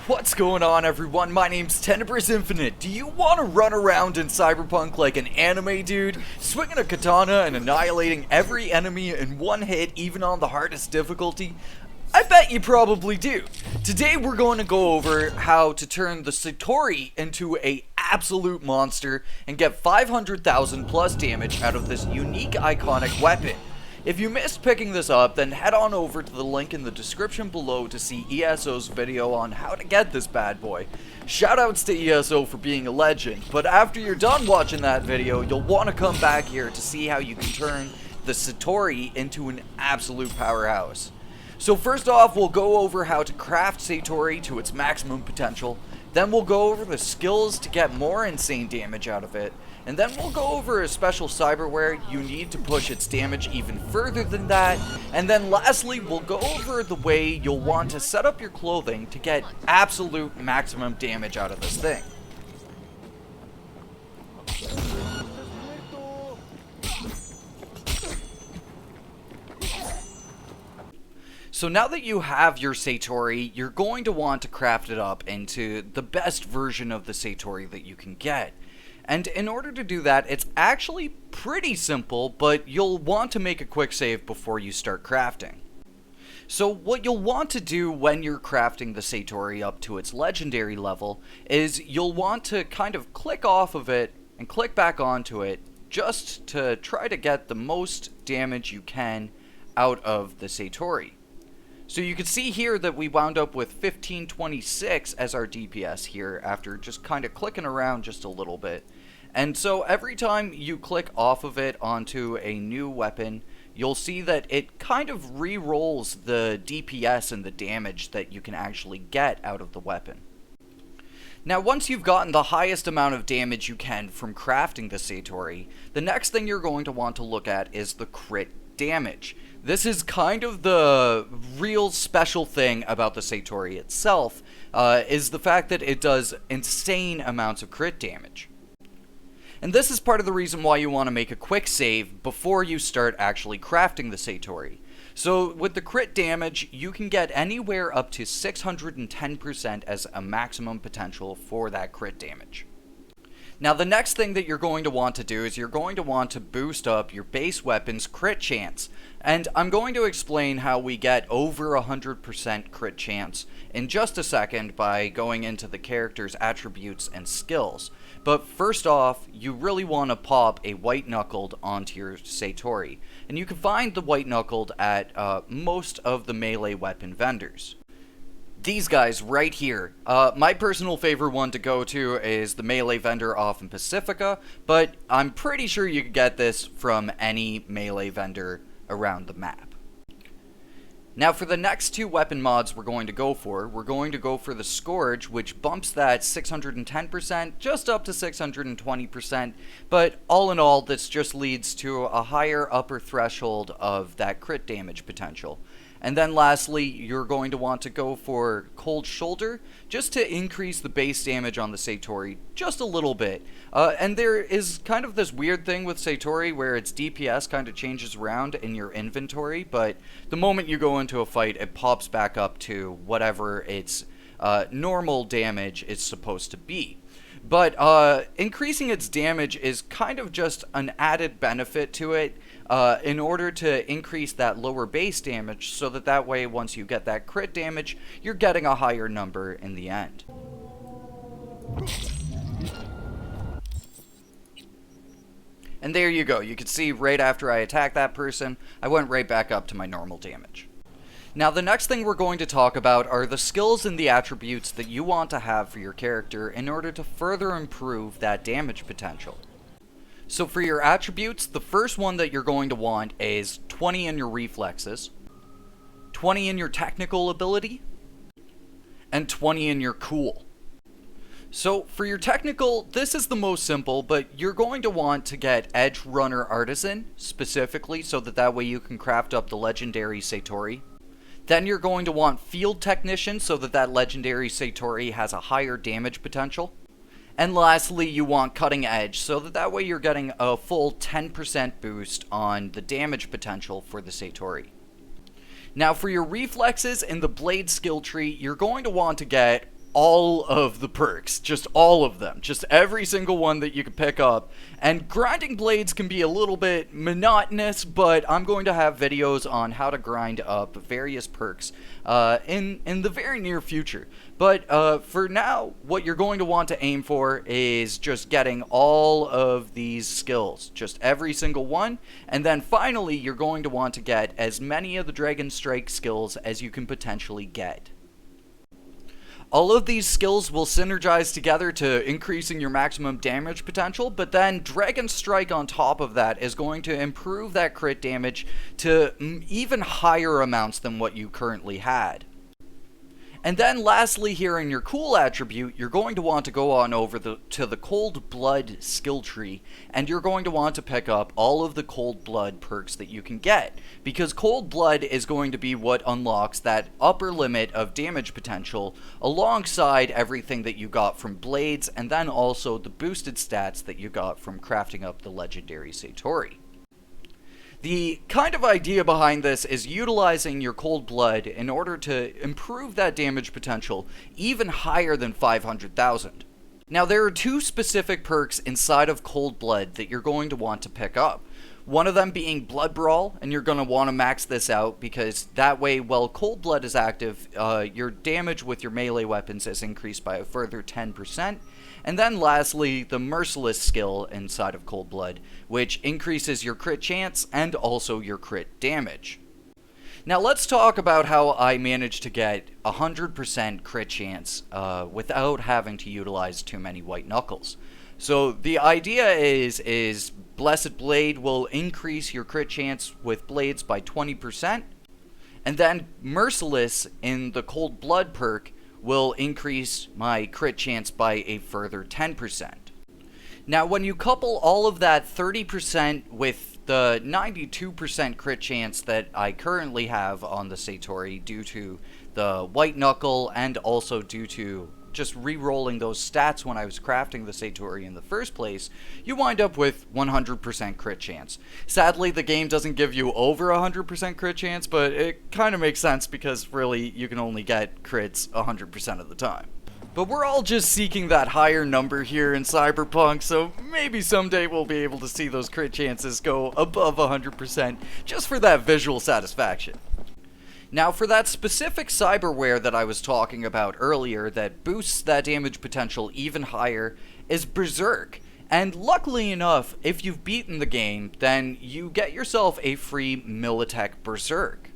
What's going on, everyone? My name's Tenebrous Infinite. Do you want to run around in Cyberpunk like an anime dude, swinging a katana and annihilating every enemy in one hit, even on the hardest difficulty? I bet you probably do. Today we're going to go over how to turn the Satori into a absolute monster and get 500,000 plus damage out of this unique iconic weapon. If you missed picking this up, then head on over to the link in the description below to see ESO's video on how to get this bad boy. Shoutouts to ESO for being a legend, but after you're done watching that video, you'll want to come back here to see how you can turn the Satori into an absolute powerhouse. So first off, we'll go over how to craft Satori to its maximum potential, then we'll go over the skills to get more insane damage out of it, and then we'll go over a special cyberware you need to push its damage even further than that, and then lastly we'll go over the way you'll want to set up your clothing to get absolute maximum damage out of this thing. So now that you have your Satori, you're going to want to craft it up into the best version of the Satori that you can get. And in order to do that, it's actually pretty simple, but you'll want to make a quick save before you start crafting. So what you'll want to do when you're crafting the Satori up to its legendary level is you'll want to kind of click off of it and click back onto it just to try to get the most damage you can out of the Satori. So you can see here that we wound up with 1526 as our DPS here after just kind of clicking around just a little bit. And so every time you click off of it onto a new weapon, you'll see that it kind of re-rolls the DPS and the damage that you can actually get out of the weapon. Now once you've gotten the highest amount of damage you can from crafting the Satori, the next thing you're going to want to look at is the crit damage. This is kind of the real special thing about the Satori itself, is the fact that it does insane amounts of crit damage. And this is part of the reason why you want to make a quick save before you start actually crafting the Satori. So with the crit damage, you can get anywhere up to 610% as a maximum potential for that crit damage. Now the next thing that you're going to want to do is you're going to want to boost up your base weapon's crit chance. And I'm going to explain how we get over 100% crit chance in just a second by going into the character's attributes and skills. But first off, you really want to pop a white knuckled onto your Satori. And you can find the white knuckled at most of the melee weapon vendors. These guys right here. My personal favorite one to go to is the melee vendor off in Pacifica, but I'm pretty sure you could get this from any melee vendor around the map. Now for the next two weapon mods we're going to go for the Scourge, which bumps that 610% just up to 620%, but all in all this just leads to a higher upper threshold of that crit damage potential. And then lastly, you're going to want to go for Cold Shoulder, just to increase the base damage on the Satori just a little bit. And there is kind of this weird thing with Satori where its DPS kind of changes around in your inventory, but the moment you go into a fight, it pops back up to whatever its normal damage is supposed to be. But increasing its damage is kind of just an added benefit to it in order to increase that lower base damage so that way once you get that crit damage, you're getting a higher number in the end. And there you go. You can see right after I attacked that person, I went right back up to my normal damage. Now the next thing we're going to talk about are the skills and the attributes that you want to have for your character in order to further improve that damage potential. So for your attributes, the first one that you're going to want is 20 in your reflexes, 20 in your technical ability, and 20 in your cool. So for your technical, this is the most simple, but you're going to want to get Edge Runner Artisan specifically so that way you can craft up the legendary Satori. Then you're going to want Field Technician so that legendary Satori has a higher damage potential. And lastly, you want Cutting Edge so that way you're getting a full 10% boost on the damage potential for the Satori. Now for your reflexes in the Blade skill tree, you're going to want to get all of the perks, just all of them, just every single one that you can pick up. And grinding blades can be a little bit monotonous, but I'm going to have videos on how to grind up various perks in the very near future. But for now, what you're going to want to aim for is just getting all of these skills, just every single one, and then finally you're going to want to get as many of the Dragon Strike skills as you can potentially get. All of these skills will synergize together to increasing your maximum damage potential, but then Dragon Strike on top of that is going to improve that crit damage to even higher amounts than what you currently had. And then lastly here in your cool attribute, you're going to want to go on over to the Cold Blood skill tree, and you're going to want to pick up all of the Cold Blood perks that you can get, because Cold Blood is going to be what unlocks that upper limit of damage potential alongside everything that you got from Blades, and then also the boosted stats that you got from crafting up the legendary Satori. The kind of idea behind this is utilizing your Cold Blood in order to improve that damage potential even higher than 500,000. Now there are two specific perks inside of Cold Blood that you're going to want to pick up. One of them being Blood Brawl, and you're going to want to max this out because that way while Cold Blood is active, your damage with your melee weapons is increased by a further 10%. And then lastly, the Merciless skill inside of Cold Blood, which increases your crit chance and also your crit damage. Now let's talk about how I managed to get 100% crit chance without having to utilize too many white knuckles. So the idea is Blessed Blade will increase your crit chance with blades by 20%, and then Merciless in the Cold Blood perk will increase my crit chance by a further 10%. Now when you couple all of that 30% with the 92% crit chance that I currently have on the Satori due to the white knuckle and also due to just re-rolling those stats when I was crafting the Satori in the first place, you wind up with 100% crit chance. Sadly, the game doesn't give you over 100% crit chance, but it kind of makes sense because really you can only get crits 100% of the time. But we're all just seeking that higher number here in Cyberpunk, so maybe someday we'll be able to see those crit chances go above 100% just for that visual satisfaction. Now for that specific cyberware that I was talking about earlier that boosts that damage potential even higher is Berserk. And luckily enough, if you've beaten the game, then you get yourself a free Militech Berserk.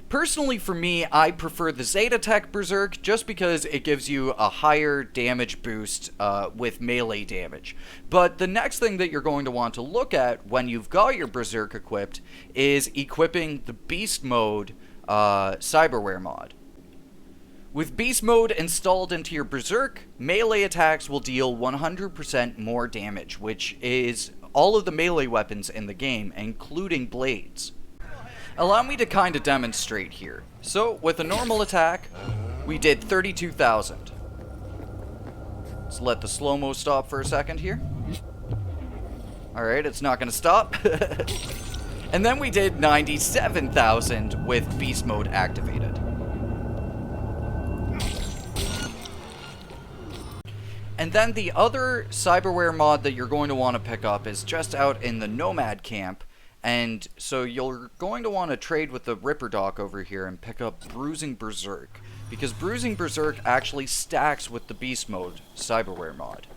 Personally for me, I prefer the Zetatech Berserk just because it gives you a higher damage boost with melee damage. But the next thing that you're going to want to look at when you've got your Berserk equipped is equipping the Beast Mode cyberware mod. With Beast Mode installed into your Berserk, melee attacks will deal 100% more damage, which is all of the melee weapons in the game, including blades. Allow me to kind of demonstrate here. So, with a normal attack, we did 32,000. Let's let the slow-mo stop for a second here. Alright, it's not going to stop. And then we did 97,000 with Beast Mode activated. And then the other cyberware mod that you're going to want to pick up is just out in the Nomad camp. And so you're going to want to trade with the Ripper Doc over here and pick up Bruising Berserk, because Bruising Berserk actually stacks with the Beast Mode cyberware mod.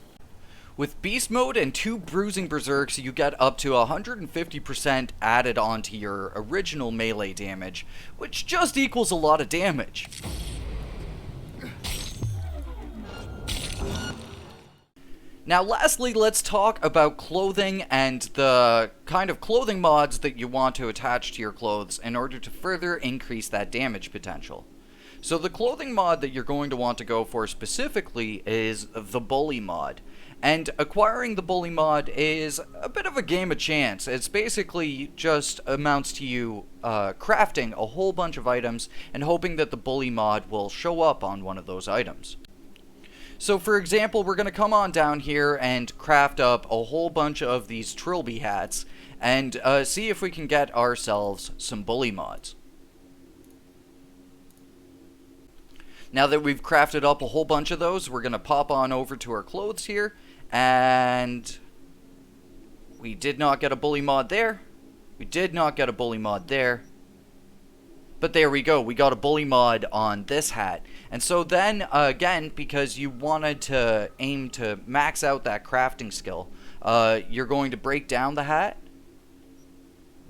With Beast Mode and 2 Bruising Berserks, you get up to 150% added onto your original melee damage, which just equals a lot of damage. Now lastly, let's talk about clothing and the kind of clothing mods that you want to attach to your clothes in order to further increase that damage potential. So the clothing mod that you're going to want to go for specifically is the Bully mod. And acquiring the Bully mod is a bit of a game of chance. It's basically just amounts to you crafting a whole bunch of items and hoping that the Bully mod will show up on one of those items. So for example, we're going to come on down here and craft up a whole bunch of these Trilby hats and see if we can get ourselves some Bully mods. Now that we've crafted up a whole bunch of those, we're going to pop on over to our clothes here. And we did not get a bully mod there. We did not get a bully mod there. But there we go. We got a bully mod on this hat. And so then, again, because you wanted to aim to max out that crafting skill, you're going to break down the hat.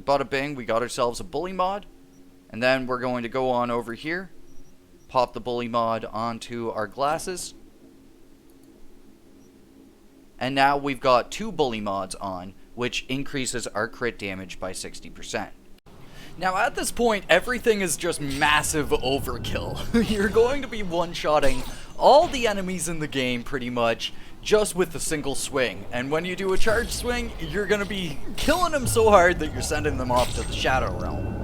Bada bing, we got ourselves a bully mod. And then we're going to go on over here. Pop the bully mod onto our glasses. And now we've got 2 bully mods on, which increases our crit damage by 60%. Now at this point, everything is just massive overkill. You're going to be one-shotting all the enemies in the game pretty much just with a single swing. And when you do a charge swing, you're going to be killing them so hard that you're sending them off to the Shadow Realm.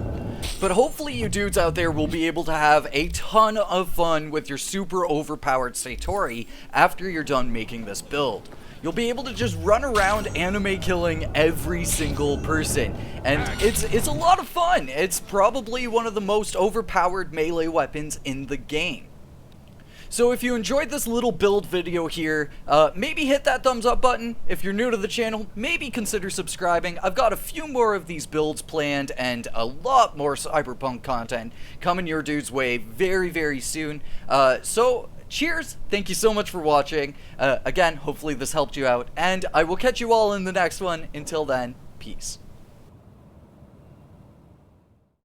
But hopefully you dudes out there will be able to have a ton of fun with your super overpowered Satori after you're done making this build. You'll be able to just run around anime killing every single person. And it's a lot of fun. It's probably one of the most overpowered melee weapons in the game. So if you enjoyed this little build video here, maybe hit that thumbs up button. If you're new to the channel, maybe consider subscribing. I've got a few more of these builds planned and a lot more Cyberpunk content coming your dude's way very, very soon. So cheers, thank you so much for watching. Again, hopefully this helped you out, and I will catch you all in the next one. Until then, peace.